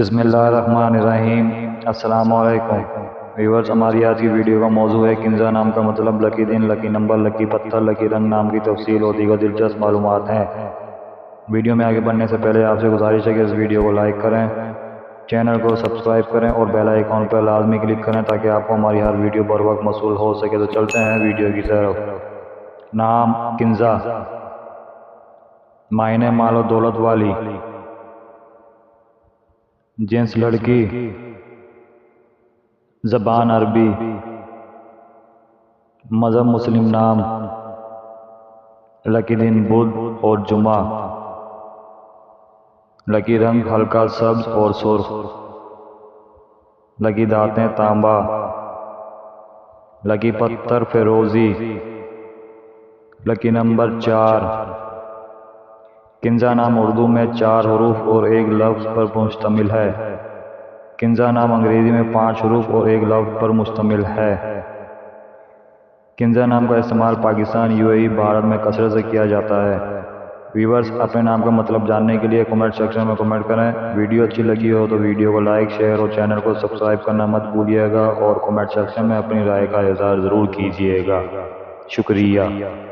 بسم اللہ الرحمن الرحیم۔ السلام علیکم ویورز، ہماری آج کی ویڈیو کا موضوع ہے کنزا نام کا مطلب، لکی دن، لکی نمبر، لکی پتھر، لکی رنگ نام کی تفصیل اور دیگر دلچسپ معلومات ہیں۔ ویڈیو میں آگے بڑھنے سے پہلے آپ سے گزارش ہے کہ اس ویڈیو کو لائک کریں، چینل کو سبسکرائب کریں اور بیل آئیکن پر لازمی کلک کریں تاکہ آپ کو ہماری ہر ویڈیو پر وقت موصول ہو سکے۔ تو چلتے ہیں ویڈیو کی طرف۔ نام کنزا، معنی مال و دولت والی، جنس لڑکی، زبان عربی، مذہب مسلم، نام لکی دن بدھ اور جمعہ، لکی رنگ ہلکا سبز اور سرخ، لکی دھاتیں تانبا، لکی پتھر فیروزی، لکی نمبر 4۔ کنزا نام اردو میں 4 حروف اور ایک لفظ پر مشتمل ہے۔ کنزا نام انگریزی میں 5 حروف اور ایک لفظ پر مشتمل ہے۔ کنزا نام کا استعمال پاکستان، UAE، بھارت میں کثرت سے کیا جاتا ہے۔ ویورز، اپنے نام کا مطلب جاننے کے لیے کمنٹ سیکشن میں کمنٹ کریں۔ ویڈیو اچھی لگی ہو تو ویڈیو کو لائک، شیئر اور چینل کو سبسکرائب کرنا مت بھولیے گا، اور کمنٹ سیکشن میں اپنی رائے کا اظہار ضرور کیجیے گا۔ شکریہ۔